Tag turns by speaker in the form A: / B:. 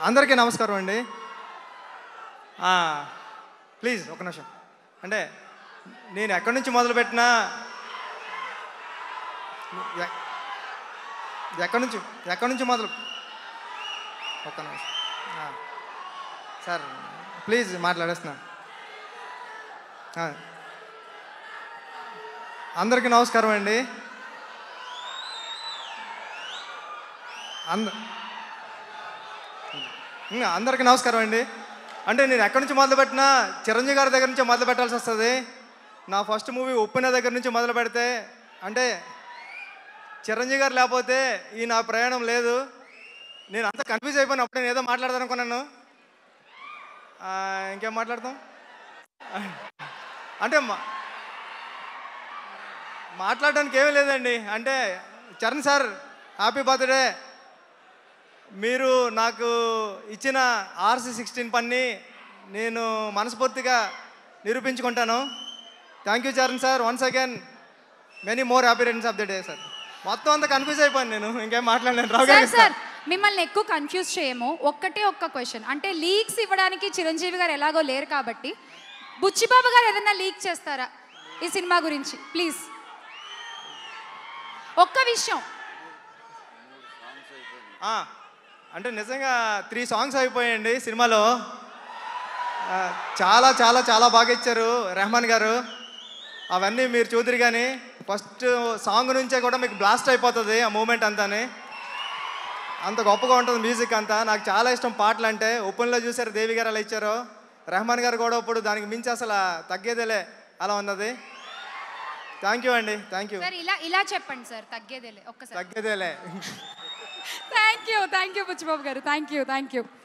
A: అందరికీ నమస్కారం అండి. ప్లీజ్ ఒక నిమిషం. అంటే నేను ఎక్కడి నుంచి మొదలుపెట్టినా ఎక్కడి నుంచి మొదలు ఒక్క నిమిషం సార్, ప్లీజ్ మాట్లాడేస్తున్నా. అందరికీ నమస్కారం అండి. అందరికీ నమస్కారం అండి. అంటే నేను ఎక్కడి నుంచి మొదలుపెట్టినా చిరంజీవి గారి దగ్గర నుంచి మొదలు పెట్టాల్సి వస్తుంది. నా ఫస్ట్ మూవీ ఉప్పిన దగ్గర నుంచి మొదలు పెడితే అంటే చిరంజీవి గారు లేకపోతే ఈ నా ప్రయాణం లేదు. నేను అంత కన్ఫ్యూజ్ అయిపోయిన అప్పుడు నేను ఏదో మాట్లాడదాం అనుకున్నాను. ఇంకేం మాట్లాడతాం అంటే మాట్లాడడానికి ఏమీ లేదండి. అంటే చరణ్ సార్, హ్యాపీ బర్త్డే. మీరు నాకు ఇచ్చిన RC16 పని నేను మనస్ఫూర్తిగా నిరూపించుకుంటాను. Thank you Charan sir. Once again many more happy returns of the day sir. మొత్తం అంతా కన్ఫ్యూజ్ అయిపోయాను నేను, ఇంకేం మాట్లాడలేను. రావు గారు
B: సార్, మిమ్మల్ని ఎక్కువ కన్ఫ్యూజ్ చేయము. ఒక్క క్వశ్చన్. అంటే లీక్స్ ఇవ్వడానికి చిరంజీవి గారు ఎలాగో లేరు కాబట్టి బుచ్చిబాబు గారు ఏదైనా లీక్ చేస్తారా ఈ సినిమా గురించి? ప్లీజ్ ఒక్క విషయం.
A: అంటే నిజంగా 3 సాంగ్స్ అయిపోయాయండి సినిమాలో. చాలా చాలా చాలా బాగా ఇచ్చారు రెహమాన్ గారు. అవన్నీ మీరు చూద్దరు కానీ ఫస్ట్ సాంగ్ నుంచే కూడా మీకు బ్లాస్ట్ అయిపోతుంది ఆ మూమెంట్ అంతాని. అంత గొప్పగా ఉంటుంది మ్యూజిక్ అంతా. నాకు చాలా ఇష్టం పాటలు అంటే. ఓపెన్లో చూసారు దేవి గారు అలా ఇచ్చారు, రెహమాన్ గారు కూడా ఇప్పుడు దానికి మించి అసలు తగ్గేదేలే అలా ఉన్నది. థ్యాంక్ యూ అండి. Thank you.
B: ఇలా చెప్పండి సార్, తగ్గేదేలే ఒక్కసారి.
A: తగ్గేదేలే.
B: థ్యాంక్ యూ బుచ్చిబాబు గారు. Thank you.